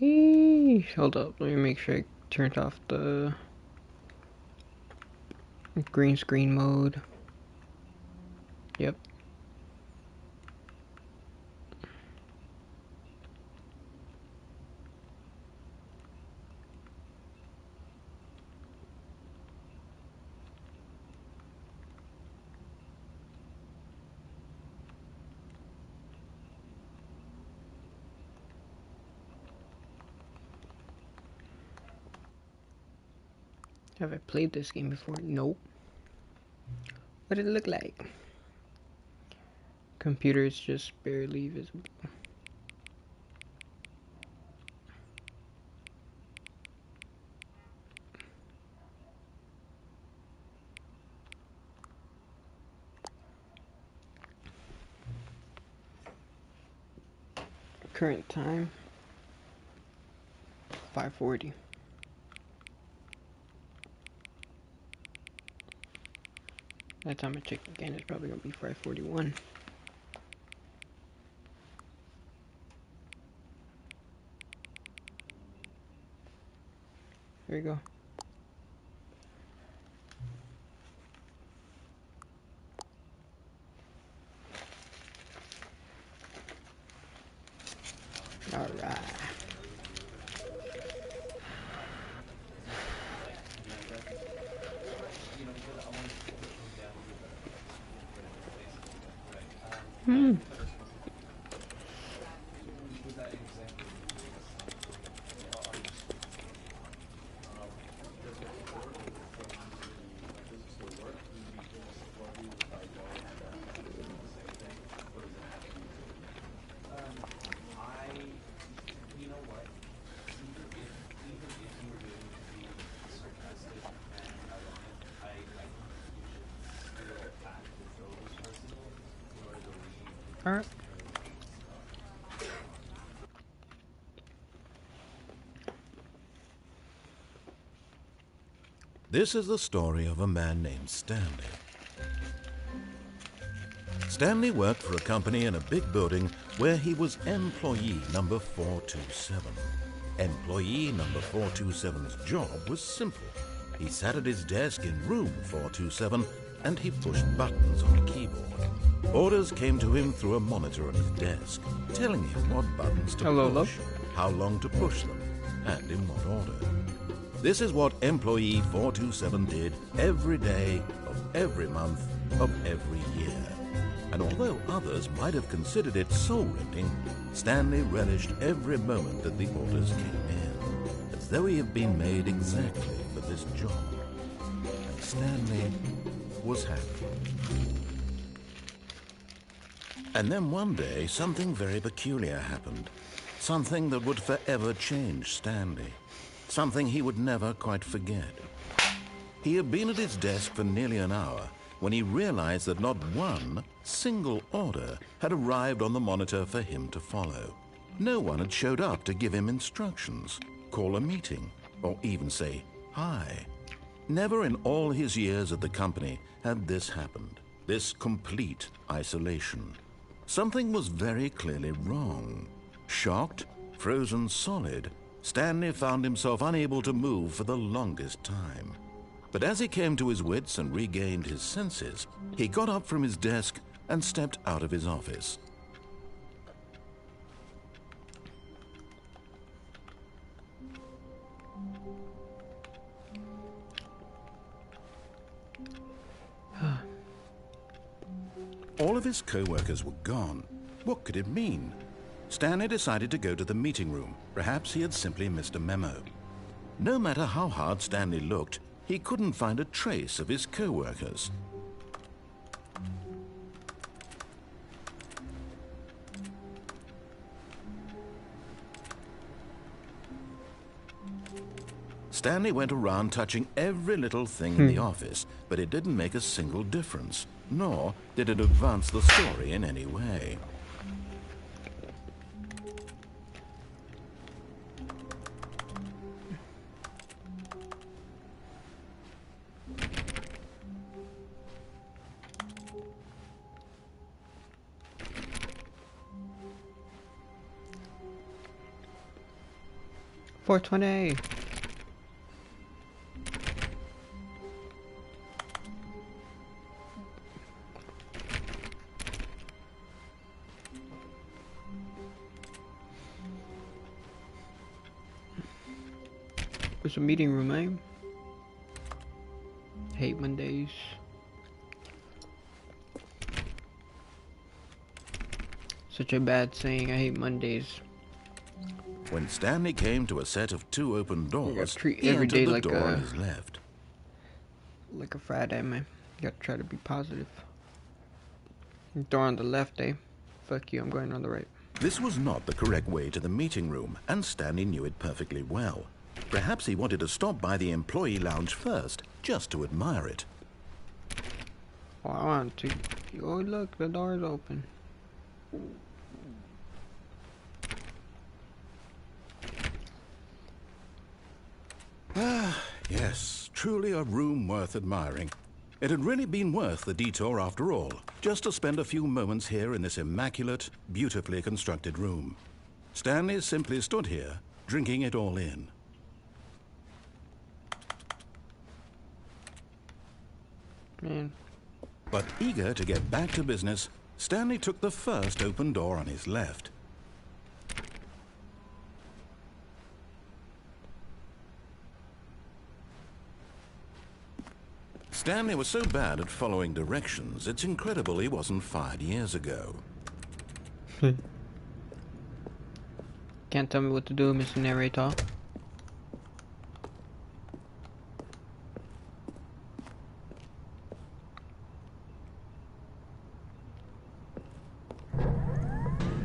Eesh, hold up, let me make sure I turned off the green screen mode. Yep. Have I played this game before? Nope. What did it look like? Computer is just barely visible. Current time 5:40. That time I check again, it's probably gonna be 5:41. There you go. All right. All right. This is the story of a man named Stanley. Stanley worked for a company in a big building where he was employee number 427. Employee number 427's job was simple. He sat at his desk in room 427 and he pushed buttons on a keyboard. Orders came to him through a monitor on his desk, telling him what buttons to push, how long to push them, and in what order. This is what employee 427 did every day of every month of every year. And although others might have considered it soul-rending, Stanley relished every moment that the orders came in, as though he had been made exactly for this job. And Stanley was happy. And then one day, something very peculiar happened. Something that would forever change Stanley. Something he would never quite forget. He had been at his desk for nearly an hour when he realized that not one single order had arrived on the monitor for him to follow. No one had showed up to give him instructions, call a meeting, or even say hi. Never in all his years at the company had this happened, this complete isolation. Something was very clearly wrong. Shocked, frozen solid, Stanley found himself unable to move for the longest time. But as he came to his wits and regained his senses, he got up from his desk and stepped out of his office. All of his co-workers were gone. What could it mean? Stanley decided to go to the meeting room. Perhaps he had simply missed a memo. No matter how hard Stanley looked, he couldn't find a trace of his co-workers. Stanley went around touching every little thing in the office, but it didn't make a single difference, nor did it advance the story in any way. 420. There's a meeting room, eh? Hate Mondays. Such a bad saying. I hate Mondays. When Stanley came to a set of 2 open doors, treat he every entered day the like door a- on his left. Like a Friday, man. You gotta try to be positive. Door on the left, eh? Fuck you, I'm going on the right. This was not the correct way to the meeting room, and Stanley knew it perfectly well. Perhaps he wanted to stop by the employee lounge first, just to admire it. Oh, I want to. Oh, look, the door's open. Yes, truly a room worth admiring. It had really been worth the detour after all, just to spend a few moments here in this immaculate, beautifully constructed room. Stanley simply stood here, drinking it all in. Man. But eager to get back to business, Stanley took the first open door on his left. Stanley was so bad at following directions, it's incredible he wasn't fired years ago. Can't tell me what to do, Mr. Narrator.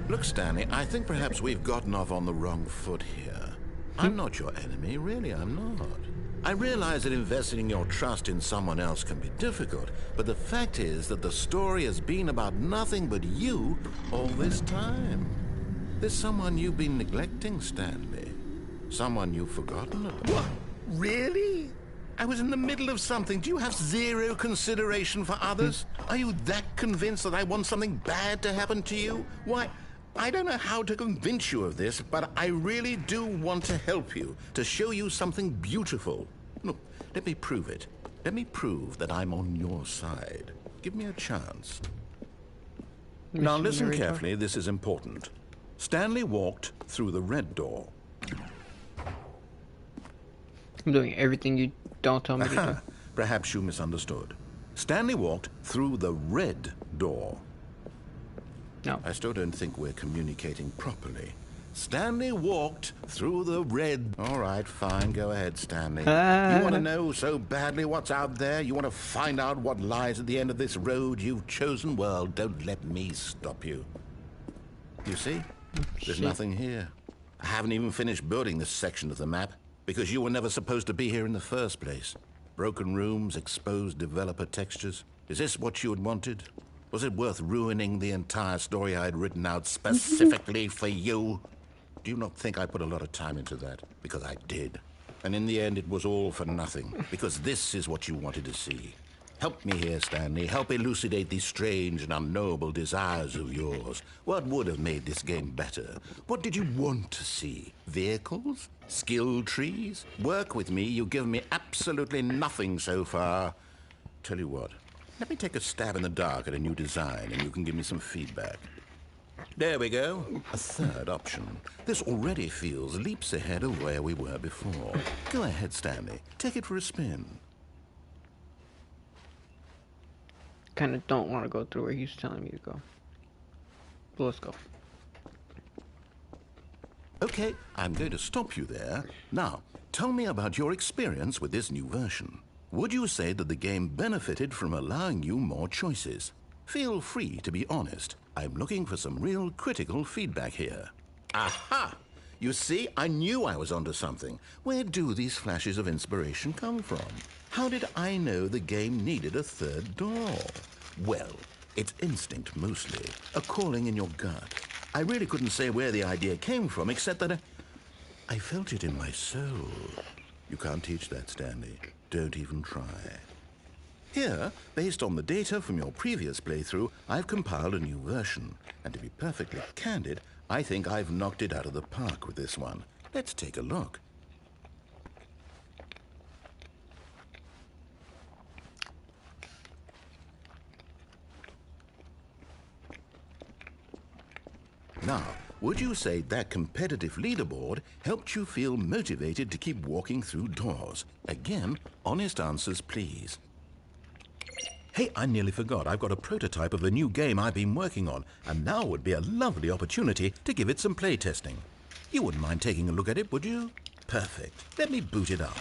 Look, Stanley, I think perhaps we've gotten off on the wrong foot here. I'm not your enemy, really, I'm not. I realize that investing your trust in someone else can be difficult, but the fact is that the story has been about nothing but you all this time. There's someone you've been neglecting, Stanley. Someone you've forgotten about. What? Really? I was in the middle of something. Do you have zero consideration for others? Are you that convinced that I want something bad to happen to you? Why, I don't know how to convince you of this, but I really do want to help you, to show you something beautiful. Look, let me prove it. Let me prove that I'm on your side. Give me a chance. Now listen carefully, this is important. Stanley walked through the red door. I'm doing everything you don't tell me to do. Perhaps you misunderstood. Stanley walked through the red door. No. I still don't think we're communicating properly. Stanley walked through the red... All right, fine, go ahead, Stanley. You want to know so badly what's out there? You want to find out what lies at the end of this road you've chosen? Well, don't let me stop you. You see? There's nothing here. I haven't even finished building this section of the map, because you were never supposed to be here in the first place. Broken rooms, exposed developer textures. Is this what you had wanted? Was it worth ruining the entire story I had written out specifically for you? Do you not think I put a lot of time into that? Because I did. And in the end, it was all for nothing. Because this is what you wanted to see. Help me here, Stanley. Help elucidate these strange and unknowable desires of yours. What would have made this game better? What did you want to see? Vehicles? Skill trees? Work with me. You've given me absolutely nothing so far. Tell you what. Let me take a stab in the dark at a new design, and you can give me some feedback. There we go. A third option. This already feels leaps ahead of where we were before. Go ahead, Stanley. Take it for a spin. Kind of don't want to go through where he's telling me to go. But let's go. Okay, I'm going to stop you there. Now, tell me about your experience with this new version. Would you say that the game benefited from allowing you more choices? Feel free to be honest. I'm looking for some real critical feedback here. Aha! You see, I knew I was onto something. Where do these flashes of inspiration come from? How did I know the game needed a third door? Well, it's instinct mostly, a calling in your gut. I really couldn't say where the idea came from, except that I felt it in my soul. You can't teach that, Stanley. Don't even try. Here, based on the data from your previous playthrough, I've compiled a new version. And to be perfectly candid, I think I've knocked it out of the park with this one. Let's take a look. Now, would you say that competitive leaderboard helped you feel motivated to keep walking through doors? Again, honest answers, please. Hey, I nearly forgot. I've got a prototype of the new game I've been working on, and now would be a lovely opportunity to give it some play testing. You wouldn't mind taking a look at it, would you? Perfect. Let me boot it up.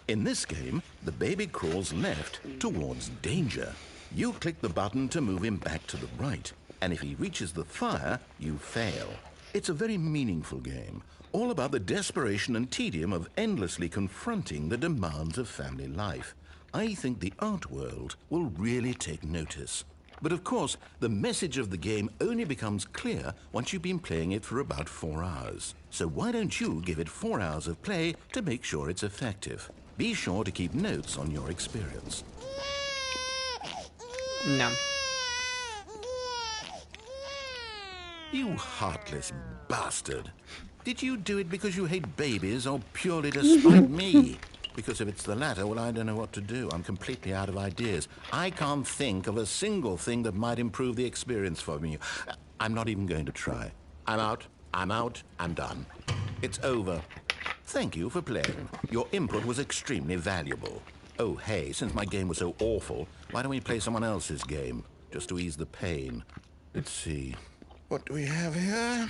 In this game, the baby crawls left towards danger. You click the button to move him back to the right, and if he reaches the fire, you fail. It's a very meaningful game, all about the desperation and tedium of endlessly confronting the demands of family life. I think the art world will really take notice. But of course, the message of the game only becomes clear once you've been playing it for about 4 hours. So why don't you give it 4 hours of play to make sure it's effective? Be sure to keep notes on your experience. No. You heartless bastard. Did you do it because you hate babies or purely to spite me? Because if it's the latter, well, I don't know what to do. I'm completely out of ideas. I can't think of a single thing that might improve the experience for me. I'm not even going to try. I'm out, I'm done. It's over. Thank you for playing. Your input was extremely valuable. Oh, hey, since my game was so awful, why don't we play someone else's game, just to ease the pain? Let's see. What do we have here?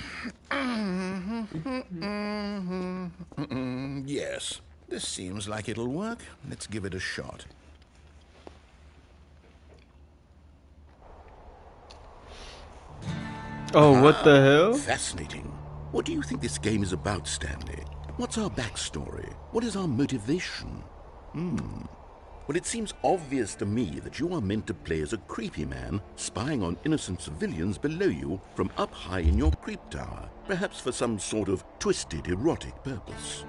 Yes, this seems like it'll work. Let's give it a shot. Oh, what the hell? Fascinating. What do you think this game is about, Stanley? What's our backstory? What is our motivation? Well, it seems obvious to me that you are meant to play as a creepy man spying on innocent civilians below you from up high in your creep tower, perhaps for some sort of twisted erotic purpose.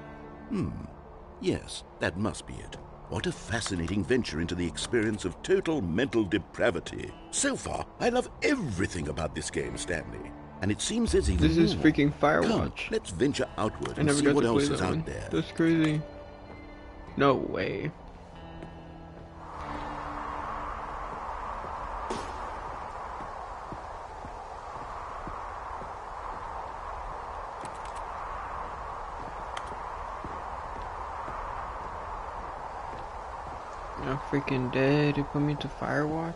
Yes, that must be it. What a fascinating venture into the experience of total mental depravity. So far, I love everything about this game, Stanley. And it seems there's even This is more. freaking Come, Firewatch. let's venture outward I and never see got what to play else that is one. out there. That's crazy. No way. I'm freaking dead. They put me to Firewatch.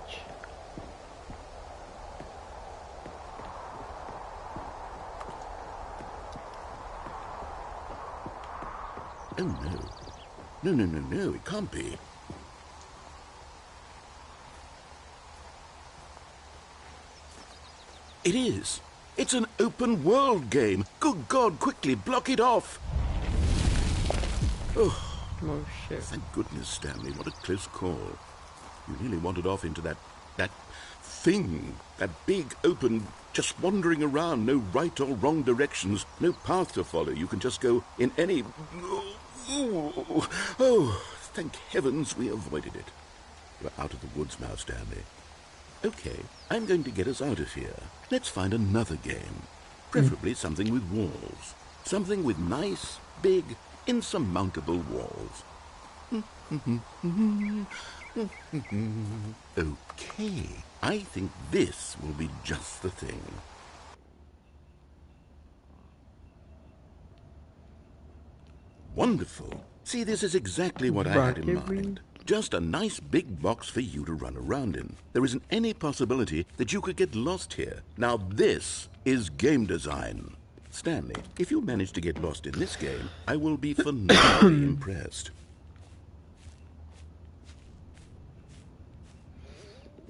Oh no. No, it can't be. It is. It's an open world game. Good God, quickly block it off. Oh, Oh shit. thank goodness, Stanley. What a close call. You nearly wandered off into that thing. That big, open, just wandering around. No right or wrong directions. No path to follow. You can just go in any... Oh, thank heavens we avoided it. We're out of the woods now, Stanley. Okay, I'm going to get us out of here. Let's find another game. Preferably something with walls. Something with nice, big, insurmountable walls. Okay, I think this will be just the thing. Wonderful. See, this is exactly what I had in mind. Just a nice big box for you to run around in. There isn't any possibility that you could get lost here. Now this is game design. Stanley, if you manage to get lost in this game, I will be phenomenally impressed.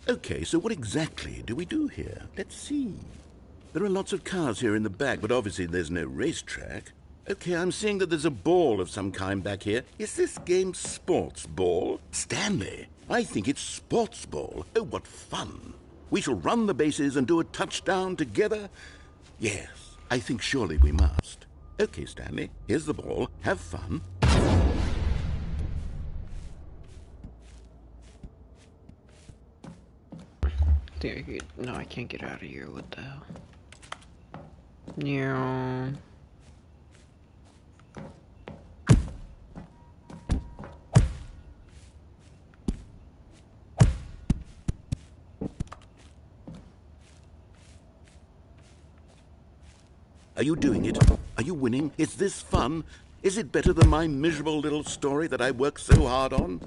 Okay, so what exactly do we do here? Let's see. There are lots of cars here in the back, but obviously there's no racetrack. Okay, I'm seeing that there's a ball of some kind back here. Is this game sports ball? Stanley, I think it's sports ball. Oh, what fun. We shall run the bases and do a touchdown together? Yes, I think surely we must. Okay, Stanley, here's the ball. Have fun. No, I can't get out of here. What the hell? Yeah. Are you doing it? Are you winning? Is this fun? Is it better than my miserable little story that I worked so hard on?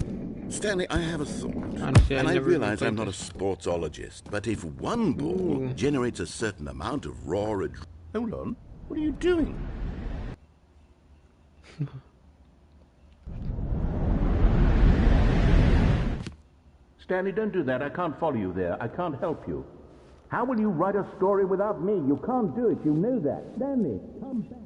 Stanley, I have a thought. Honestly, And I never even realize I'm played not a this. sportsologist, but if one ball Ooh. generates a certain amount of raw Hold on. What are you doing? Stanley, don't do that. I can't follow you there. I can't help you. How will you write a story without me? You can't do it. You know that. Stanley, come back.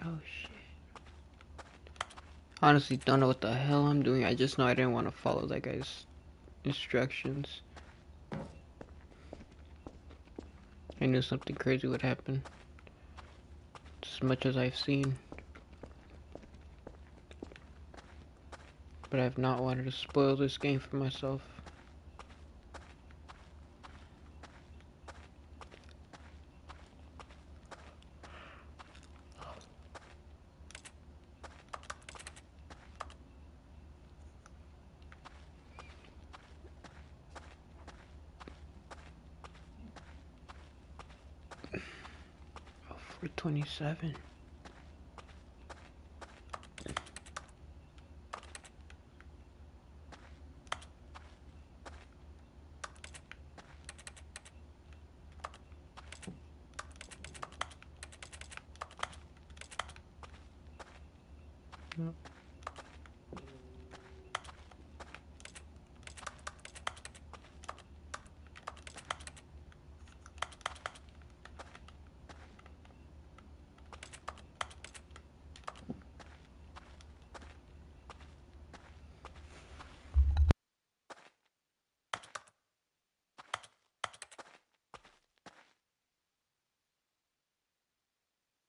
Oh shit. Honestly, don't know what the hell I'm doing. I just know I didn't want to follow that guy's instructions. I knew something crazy would happen. As much as I've seen. But I've not wanted to spoil this game for myself. Oh, 427.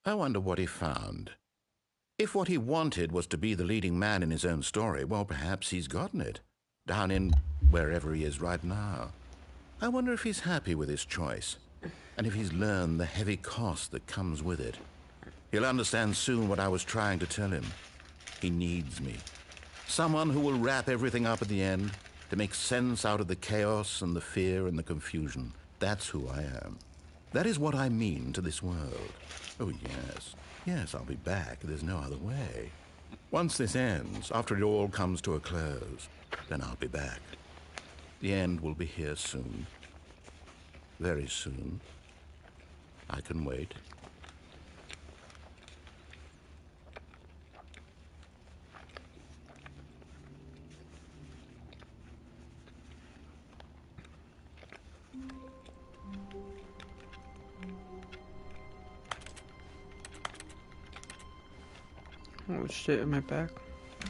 I wonder what he found. If what he wanted was to be the leading man in his own story, well, perhaps he's gotten it. Down in wherever he is right now. I wonder if he's happy with his choice. And if he's learned the heavy cost that comes with it. He'll understand soon what I was trying to tell him. He needs me. Someone who will wrap everything up at the end, to make sense out of the chaos and the fear and the confusion. That's who I am. That is what I mean to this world. Oh, yes. Yes, I'll be back. There's no other way. Once this ends, after it all comes to a close, then I'll be back. The end will be here soon. Very soon. I can wait. Oh shit, am I back?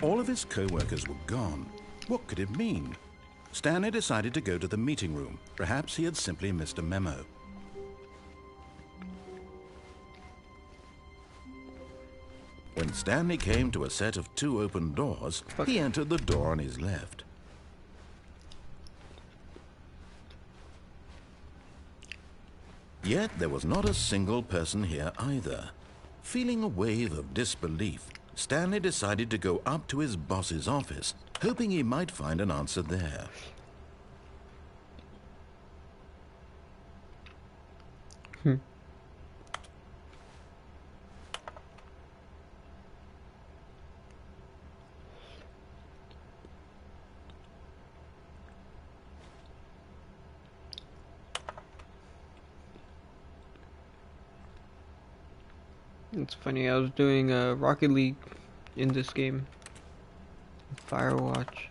All of his co-workers were gone. What could it mean? Stanley decided to go to the meeting room. Perhaps he had simply missed a memo. When Stanley came to a set of 2 open doors, he entered the door on his left. Yet there was not a single person here either. Feeling a wave of disbelief, Stanley decided to go up to his boss's office, hoping he might find an answer there. It's funny, I was doing Rocket League in this game. Firewatch.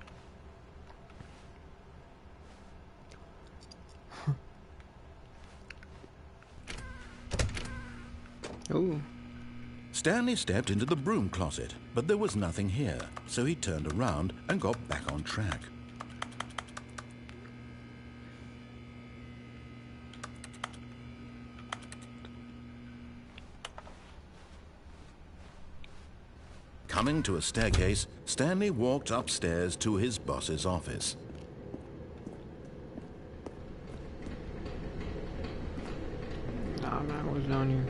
Oh. Stanley stepped into the broom closet, but there was nothing here, so he turned around and got back on track. Coming to a staircase, Stanley walked upstairs to his boss's office. Nah, man, I was down here.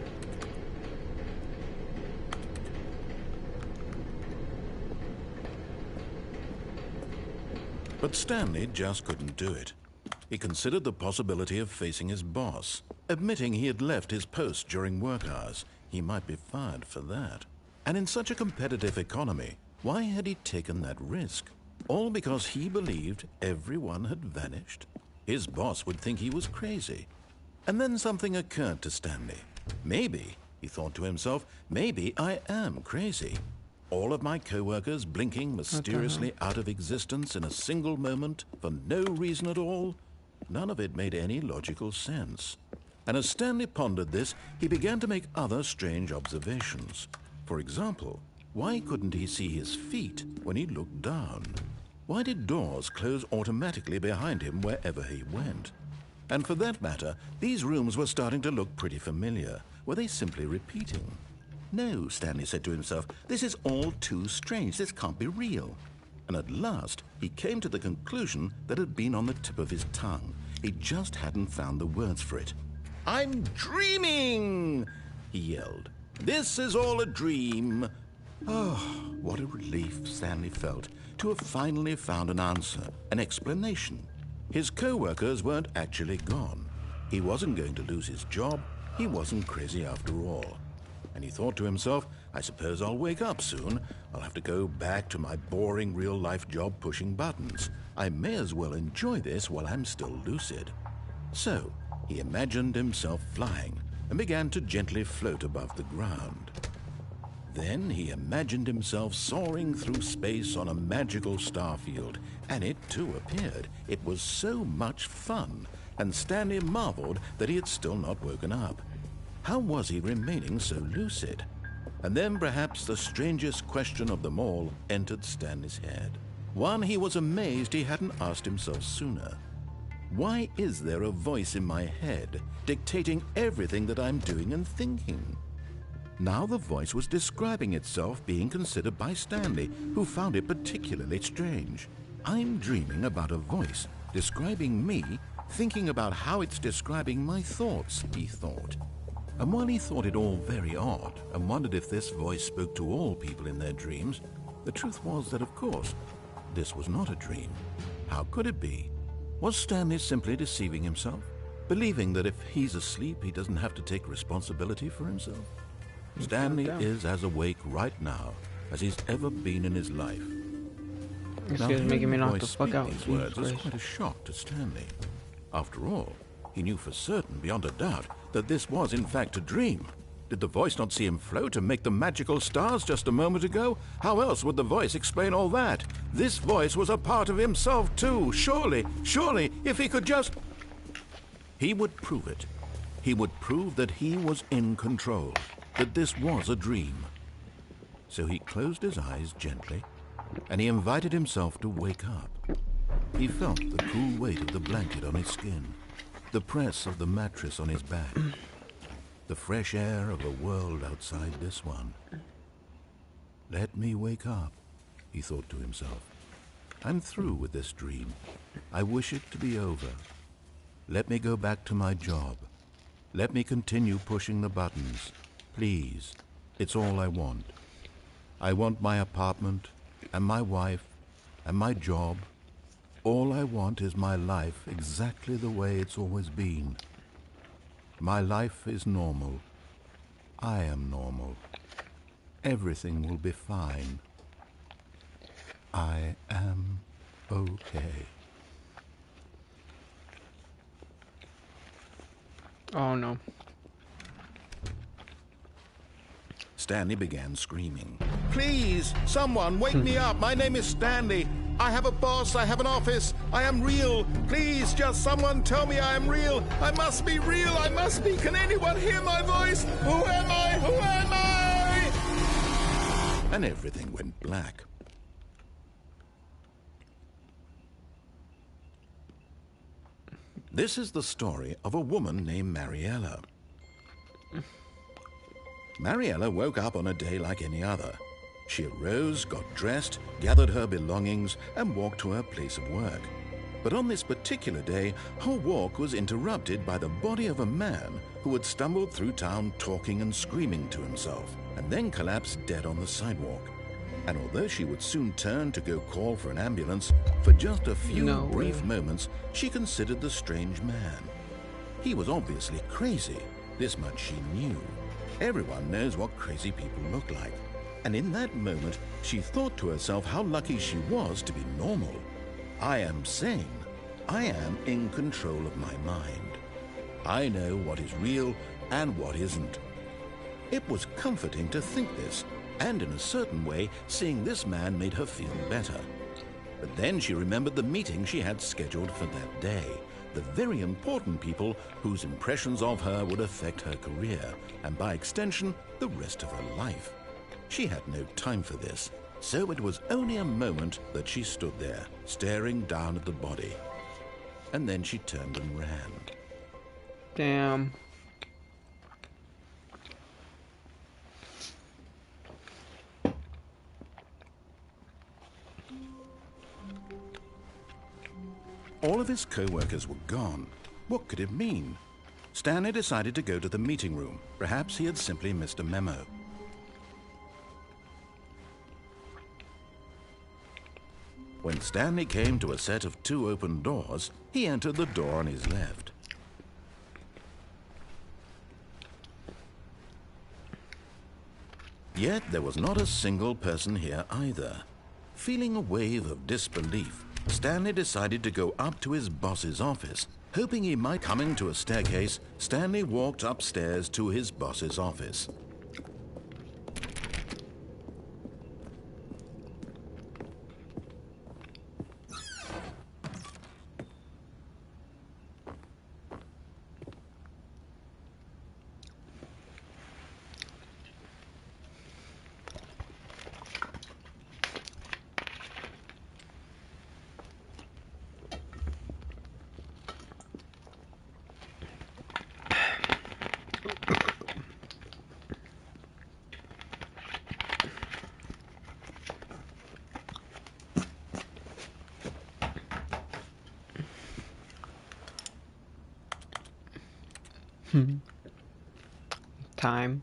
But Stanley just couldn't do it. He considered the possibility of facing his boss, admitting he had left his post during work hours. He might be fired for that. And in such a competitive economy, why had he taken that risk? All because he believed everyone had vanished? His boss would think he was crazy. And then something occurred to Stanley. Maybe, he thought to himself, maybe I am crazy. All of my co-workers blinking mysteriously out of existence in a single moment for no reason at all. None of it made any logical sense. And as Stanley pondered this, he began to make other strange observations. For example, why couldn't he see his feet when he looked down? Why did doors close automatically behind him wherever he went? And for that matter, these rooms were starting to look pretty familiar. Were they simply repeating? No, Stanley said to himself, this is all too strange. This can't be real. And at last, he came to the conclusion that had been on the tip of his tongue. He just hadn't found the words for it. "I'm dreaming!" he yelled. "This is all a dream." Oh, what a relief Stanley felt to have finally found an answer, an explanation. His co-workers weren't actually gone. He wasn't going to lose his job. He wasn't crazy after all. And he thought to himself, I suppose I'll wake up soon. I'll have to go back to my boring real-life job pushing buttons. I may as well enjoy this while I'm still lucid. So, he imagined himself flying and began to gently float above the ground. Then he imagined himself soaring through space on a magical starfield, and it too appeared. It was so much fun, and Stanley marveled that he had still not woken up. How was he remaining so lucid? And then perhaps the strangest question of them all entered Stanley's head. One he was amazed he hadn't asked himself sooner. Why is there a voice in my head dictating everything that I'm doing and thinking? Now the voice was describing itself being considered by Stanley, who found it particularly strange. I'm dreaming about a voice describing me, thinking about how it's describing my thoughts, he thought. And while he thought it all very odd and wondered if this voice spoke to all people in their dreams, the truth was that, of course, this was not a dream. How could it be? Was Stanley simply deceiving himself, believing that if he's asleep, he doesn't have to take responsibility for himself? Stanley is as awake right now as he's ever been in his life. This Now, guy's making me hearing the knock the voice fuck speak out. these Jesus words was Christ. quite a shock to Stanley. After all, he knew for certain, beyond a doubt, that this was in fact a dream. Did the voice not see him float and make the magical stars just a moment ago? How else would the voice explain all that? This voice was a part of himself too. Surely, if he could just... He would prove it. He would prove that he was in control, that this was a dream. So he closed his eyes gently, and he invited himself to wake up. He felt the cool weight of the blanket on his skin, the press of the mattress on his back, the fresh air of a world outside this one. Let me wake up, he thought to himself. I'm through with this dream. I wish it to be over. Let me go back to my job. Let me continue pushing the buttons. Please, it's all I want. I want my apartment, and my wife, and my job. All I want is my life exactly the way it's always been. My life is normal. I am normal. Everything will be fine. I am okay. Oh no. Stanley began screaming. Please, someone, wake me up. My name is Stanley. I have a boss. I have an office. I am real. Please, just someone tell me I am real. I must be real. I must be. Can anyone hear my voice? Who am I? Who am I? And everything went black. This is the story of a woman named Mariella. Mariella woke up on a day like any other. She arose, got dressed, gathered her belongings, and walked to her place of work. But on this particular day, her walk was interrupted by the body of a man who had stumbled through town talking and screaming to himself, and then collapsed dead on the sidewalk. And although she would soon turn to go call for an ambulance, for just a few No brief way. moments, she considered the strange man. He was obviously crazy. This much she knew. Everyone knows what crazy people look like. And in that moment, she thought to herself how lucky she was to be normal. I am sane. I am in control of my mind. I know what is real and what isn't. It was comforting to think this, and in a certain way, seeing this man made her feel better. But then she remembered the meeting she had scheduled for that day, the very important people whose impressions of her would affect her career, and by extension, the rest of her life. She had no time for this, so it was only a moment that she stood there, staring down at the body. And then she turned and ran. Damn. All of his co-workers were gone. What could it mean? Stanley decided to go to the meeting room. Perhaps he had simply missed a memo. When Stanley came to a set of 2 open doors, he entered the door on his left. Yet there was not a single person here either. Feeling a wave of disbelief, Stanley decided to go up to his boss's office. Hoping he might coming to a staircase, Stanley walked upstairs to his boss's office. Time.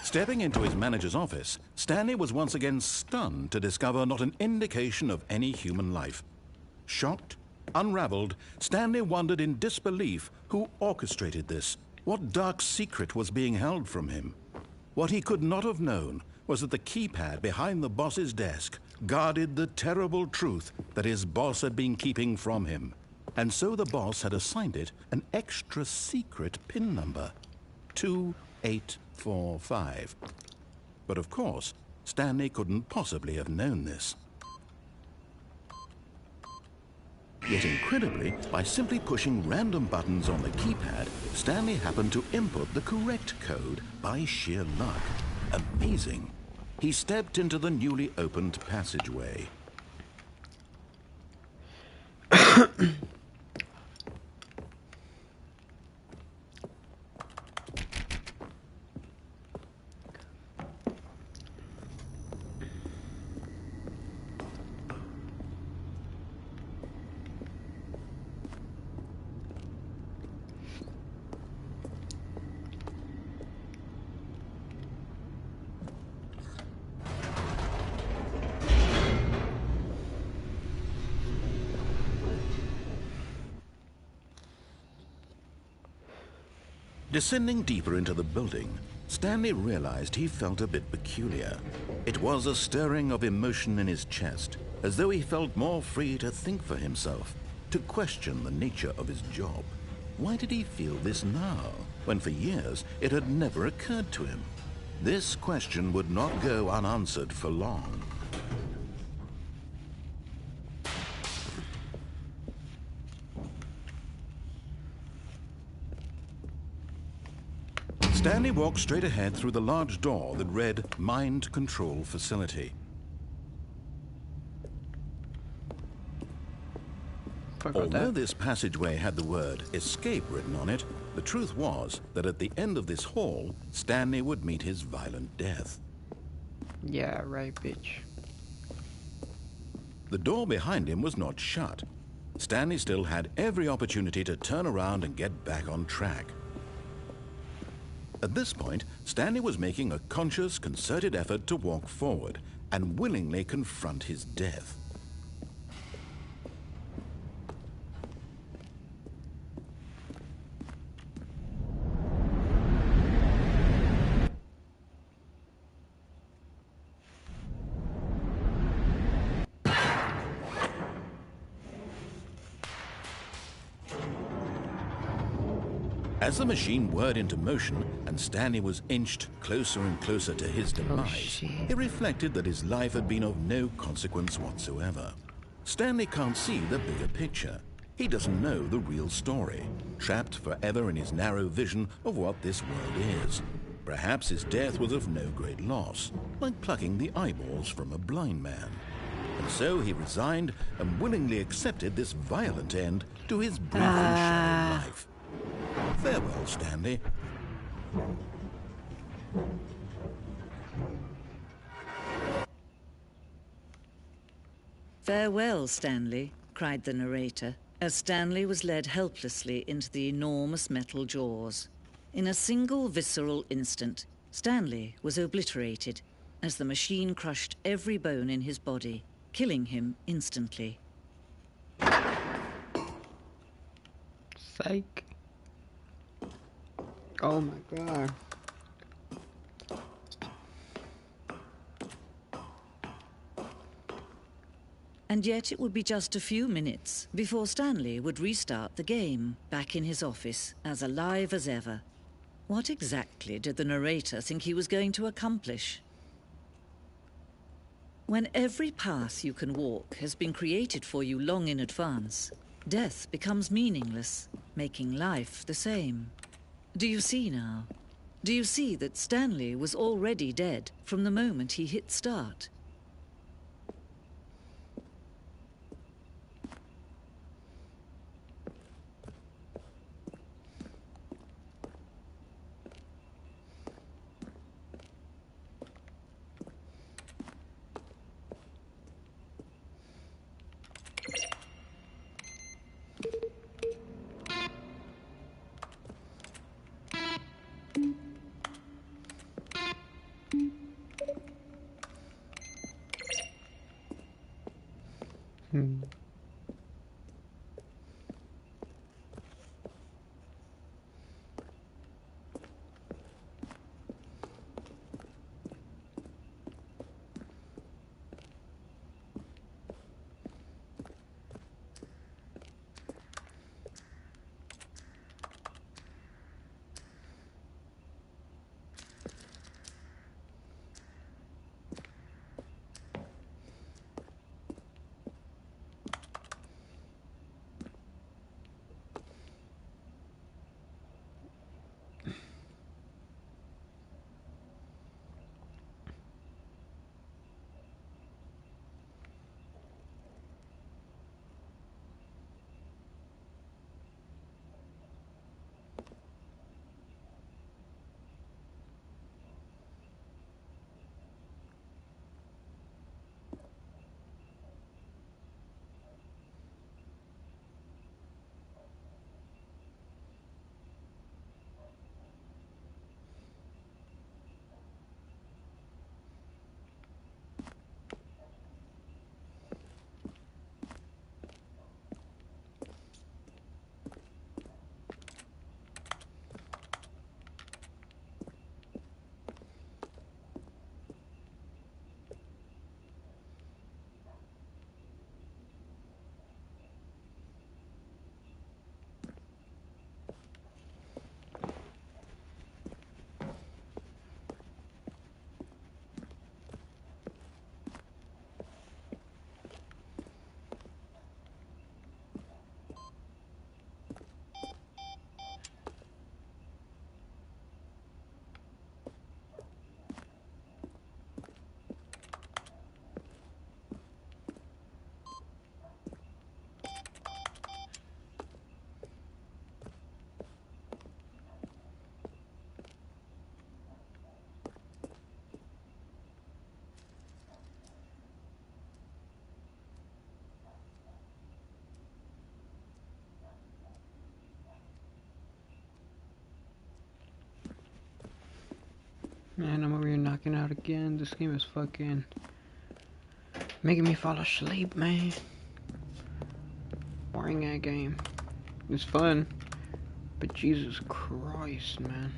Stepping into his manager's office, Stanley was once again stunned to discover not an indication of any human life. Shocked, unraveled, Stanley wondered in disbelief who orchestrated this, what dark secret was being held from him. What he could not have known was that the keypad behind the boss's desk guarded the terrible truth that his boss had been keeping from him. And so the boss had assigned it an extra secret PIN number, 2845. But of course, Stanley couldn't possibly have known this. Yet incredibly, by simply pushing random buttons on the keypad, Stanley happened to input the correct code by sheer luck. Amazing. He stepped into the newly opened passageway. Descending deeper into the building, Stanley realized he felt a bit peculiar. It was a stirring of emotion in his chest, as though he felt more free to think for himself, to question the nature of his job. Why did he feel this now, when for years it had never occurred to him? This question would not go unanswered for long. Stanley walked straight ahead through the large door that read Mind Control Facility. Although this passageway had the word escape written on it, the truth was that at the end of this hall, Stanley would meet his violent death. Yeah, right, bitch. The door behind him was not shut. Stanley still had every opportunity to turn around and get back on track. At this point, Stanley was making a conscious, concerted effort to walk forward and willingly confront his death. As the machine whirred into motion and Stanley was inched closer and closer to his demise, he reflected that his life had been of no consequence whatsoever. Stanley can't see the bigger picture. He doesn't know the real story, trapped forever in his narrow vision of what this world is. Perhaps his death was of no great loss, like plucking the eyeballs from a blind man. And so he resigned and willingly accepted this violent end to his brief and shallow life. Farewell, Stanley. Farewell, Stanley, cried the narrator, as Stanley was led helplessly into the enormous metal jaws. In a single visceral instant, Stanley was obliterated as the machine crushed every bone in his body, killing him instantly. Psych. Oh my god. And yet it would be just a few minutes before Stanley would restart the game, back in his office, as alive as ever. What exactly did the narrator think he was going to accomplish? When every path you can walk has been created for you long in advance, death becomes meaningless, making life the same. Do you see now? Do you see that Stanley was already dead from the moment he hit start? Man, I'm over here knocking out again. This game is fucking making me fall asleep, man. Boring that game. It's fun, but Jesus Christ, man.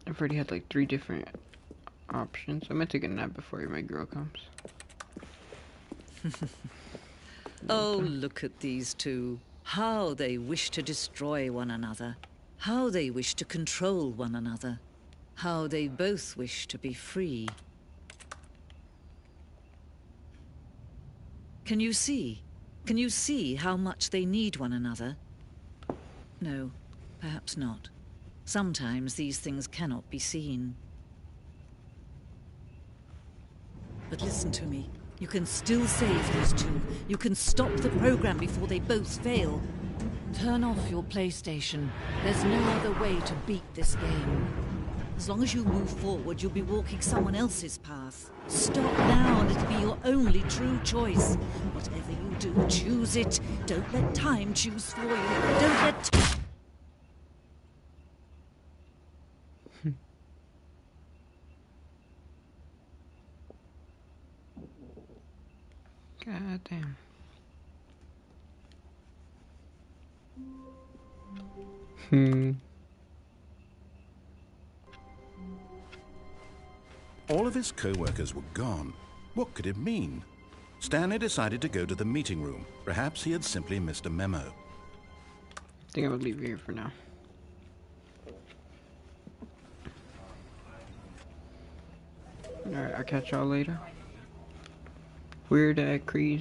I've already had like 3 different options. I'm gonna take a nap before my girl comes. Oh, look at these two. How they wish to destroy one another. How they wish to control one another. How they both wish to be free. Can you see? Can you see how much they need one another? No, perhaps not. Sometimes these things cannot be seen. But listen to me. You can still save these two. You can stop the program before they both fail. Turn off your PlayStation. There's no other way to beat this game. As long as you move forward, you'll be walking someone else's path. Stop now and it'll be your only true choice. Whatever you do, choose it. Don't let time choose for you. Don't let... God damn. All of his co-workers were gone. What could it mean? Stanley decided to go to the meeting room. Perhaps he had simply missed a memo. I think I would leave you here for now. Alright, I'll catch y'all later. Weird Crease.